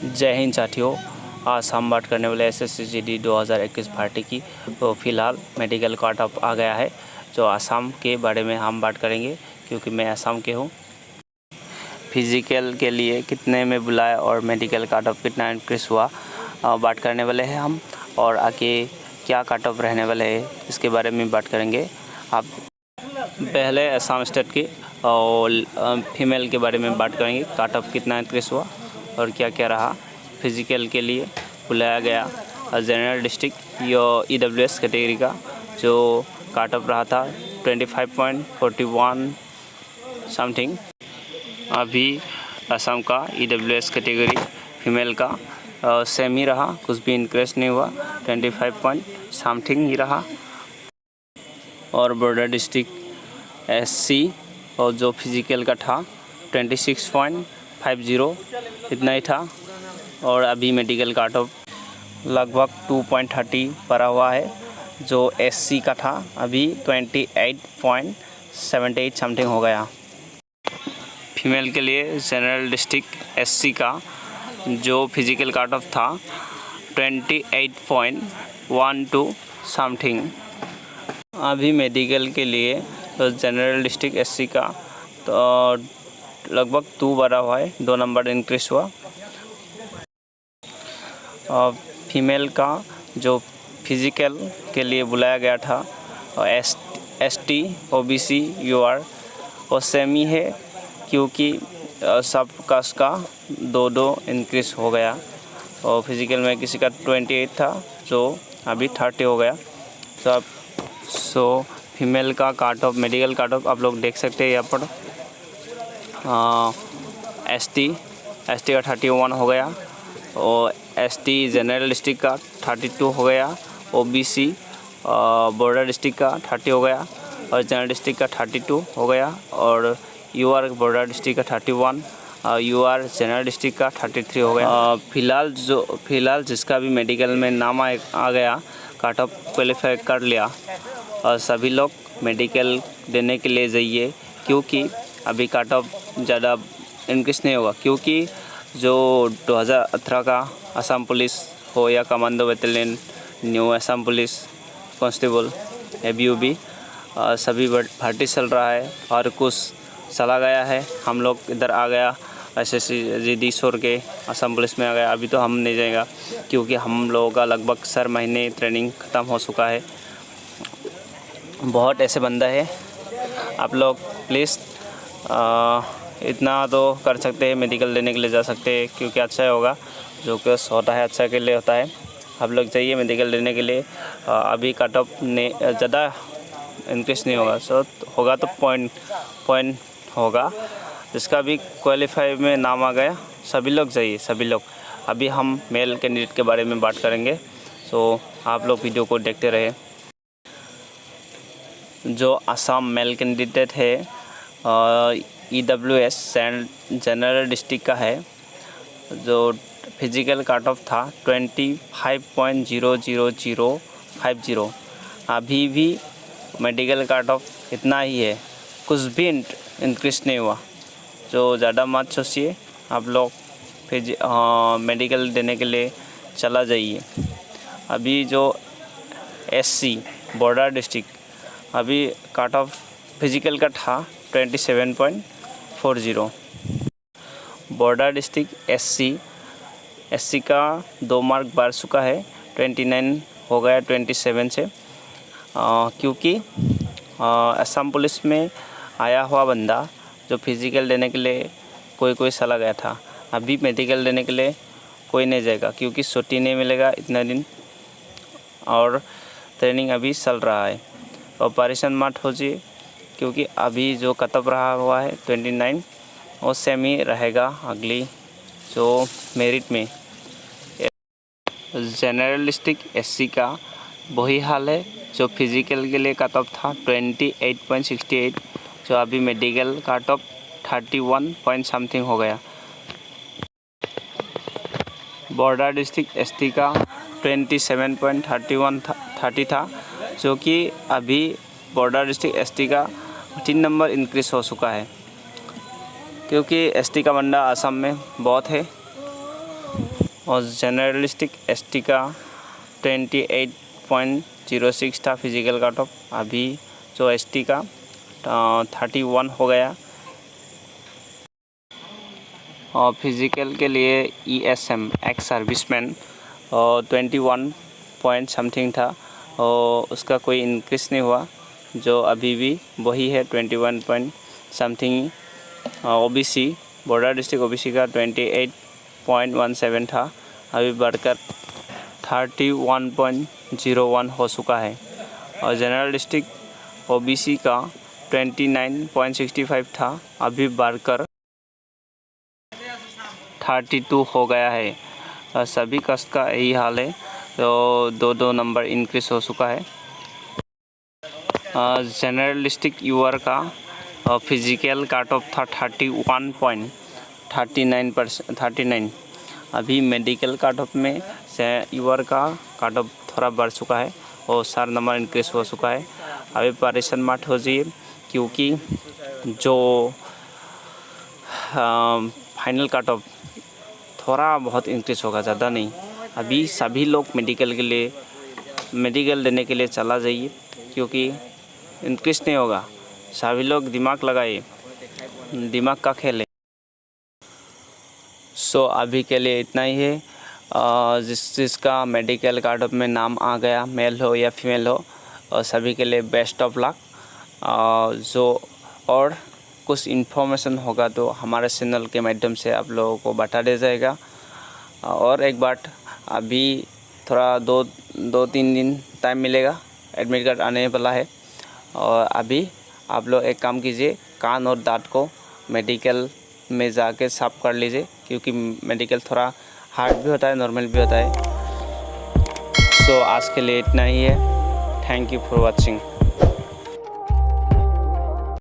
जय हिंद साथियों। आज हम बात करने वाले एसएससी जीडी 2021 भर्ती की। तो फ़िलहाल मेडिकल कट ऑफ आ गया है, जो असम के बारे में हम बात करेंगे क्योंकि मैं असम के हूँ। फिज़िकल के लिए कितने में बुलाया और मेडिकल कट ऑफ कितना इंक्रीज हुआ बात करने वाले हैं हम, और आगे क्या कट ऑफ रहने वाले हैं इसके बारे में बात करेंगे। आप पहले असम स्टेट की और फीमेल के बारे में बात करेंगे, कट ऑफ कितना इंक्रीज हुआ और क्या क्या रहा। फिज़िकल के लिए बुलाया गया जनरल डिस्ट्रिक्ट या ईडब्ल्यूएस कैटेगरी का, जो कट ऑफ रहा था 25.41 समथिंग। अभी असम का ईडब्ल्यूएस कैटेगरी फीमेल का सेम ही रहा, कुछ भी इंक्रीज नहीं हुआ, 25 पॉइंट समथिंग ही रहा। और बॉर्डर डिस्ट्रिक्ट एससी और जो फिज़िकल का था 26.50 इतना ही था। और अभी मेडिकल कट ऑफ लगभग 2.30 पड़ा हुआ है, जो एससी का था अभी 28.78 समथिंग हो गया। फीमेल के लिए जनरल डिस्ट्रिक्ट एससी का जो फिज़िकल कट ऑफ था 28.12 समथिंग। अभी मेडिकल के लिए तो जनरल डिस्ट्रिक्ट एससी का तो लगभग 2 बढ़ा हुआ है, 2 नंबर इंक्रीज हुआ। फीमेल का जो फिज़िकल के लिए बुलाया गया था एसटी ओबीसी यूआर वो सेम ही है, क्योंकि सब कास्ट का 2 इंक्रीज हो गया। और फिज़िकल में किसी का 28 था जो अभी 30 हो गया। सो फीमेल का cut off medical cut off आप लोग देख सकते हैं यहाँ पर। एसटी का 31 हो गया, और एसटी जनरल डिस्ट्रिक्ट का 32 हो गया, ओबीसी बॉर्डर डिस्ट्रिक्ट का 30 हो गया, और जनरल डिस्ट्रिक्ट का 32 हो गया, और यूआर बॉर्डर डिस्ट्रिक्ट का 31, यूआर जनरल डिस्ट्रिक्ट का 33 हो गया। फ़िलहाल जिसका भी मेडिकल में नाम आ गया, कट ऑफ क्वालिफाई कर लिया, और सभी लोग मेडिकल देने के लिए जाइए, क्योंकि अभी कट ऑफ ज़्यादा इंक्रीज नहीं होगा। क्योंकि जो 2018 का असम पुलिस हो या commando battalion, new Assam police constable ABUB सभी भर्ती चल रहा है, और कुछ चला गया है। हम लोग इधर आ गया एसएससी जीडी छोड़ के असम पुलिस में आ गया। अभी तो हम नहीं जाएगा, क्योंकि हम लोगों का लगभग 4 महीने ट्रेनिंग ख़त्म हो चुका है। बहुत ऐसे बंदा है, आप लोग प्लीज़ इतना तो कर सकते हैं, मेडिकल देने के लिए जा सकते हैं, क्योंकि अच्छा होगा। जो कि होता है अच्छा के लिए होता है। आप लोग चाहिए मेडिकल देने के लिए। अभी कट ऑफ ने ज़्यादा इंक्रीज नहीं होगा, सो होगा तो पॉइंट होगा। जिसका भी क्वालिफाई में नाम आ गया सभी लोग जाइए, सभी लोग। अभी हम मेल कैंडिडेट के बारे में बात करेंगे, सो आप लोग वीडियो को देखते रहे। जो असम मेल कैंडिडेट है ईडब्ल्यूएस जनरल डिस्ट्रिक्ट का है, जो फिज़िकल कट ऑफ था 25.00050। अभी भी मेडिकल कट ऑफ इतना ही है, कुछ भी इंक्रीज नहीं हुआ। जो ज़्यादा मत सोचिए, आप लोग मेडिकल देने के लिए चला जाइए। अभी जो एससी बॉर्डर डिस्ट्रिक्ट अभी कट ऑफ फिज़िकल का था 27.40। बॉर्डर डिस्ट्रिक्ट एससी का 2 मार्क बढ़ चुका है, 29 हो गया 27 से। क्योंकि असम पुलिस में आया हुआ बंदा जो फिज़िकल देने के लिए कोई चला गया था, अभी मेडिकल देने के लिए कोई नहीं जाएगा, क्योंकि छुट्टी नहीं मिलेगा इतना दिन, और ट्रेनिंग अभी चल रहा है। ऑपरेशन मत हो जाइए, क्योंकि अभी जो कट ऑफ रहा हुआ है 29 वो सेम ही रहेगा अगली जो मेरिट में। जनरल डिस्ट्रिक्ट एससी का वही हाल है, जो फिज़िकल के लिए कट ऑफ था 28.68, जो अभी medical cut off 31 point something हो गया। बॉर्डर डिस्ट्रिक्ट एसटी का 27.30 था, जो कि अभी बॉर्डर डिस्ट्रिक्ट एसटी का 3 नंबर इंक्रीज हो चुका है, क्योंकि एसटी का बंदा असम में बहुत है। और जनरलिस्टिक एसटी का 28.06 था फिजिकल कट ऑफ। अभी जो एसटी का 31 हो गया। और फिजिकल के लिए ESM ex serviceman 21 point something था और उसका कोई इंक्रीज नहीं हुआ, जो अभी भी वही है 21 point something. OBC border district OBC का 28.17 था, अभी बढ़कर 31.01 हो चुका है। और जनरल डिस्ट्रिक्ट OBC का 29.65 था, अभी बढ़कर 32 हो गया है। सभी कास्ट का यही हाल है, तो दो नंबर इंक्रीज हो चुका है। जनरल डिस्ट्रिक्ट यूआर का फिजिकल कट ऑफ था 31.39%। अभी मेडिकल कट ऑफ में से यूआर का कट ऑफ थोड़ा बढ़ चुका है और 4 नंबर इंक्रीज हो चुका है। अभी परेशान मत हो जाइए, क्योंकि जो फाइनल कट ऑफ थोड़ा बहुत इंक्रीज होगा, ज़्यादा नहीं। अभी सभी लोग मेडिकल देने के लिए चला जाइए, क्योंकि इंक्रीज नहीं होगा। सभी लोग दिमाग लगाइए, दिमाग का खेल है। सो अभी के लिए इतना ही है। जिसका मेडिकल कार्ड ऑफ में नाम आ गया, मेल हो या फीमेल हो, और सभी के लिए बेस्ट ऑफ लक। जो और कुछ इन्फॉर्मेशन होगा तो हमारे चैनल के माध्यम से आप लोगों को बता दिया जाएगा। और एक बात, अभी थोड़ा 2-3 दिन टाइम मिलेगा, एडमिट कार्ड आने वाला है। और अभी आप लोग एक काम कीजिए, कान और दांत को मेडिकल में जाके साफ कर लीजिए, क्योंकि मेडिकल थोड़ा हार्ड भी होता है, नॉर्मल भी होता है। सो आज के लिए इतना ही है। Thank you for watching.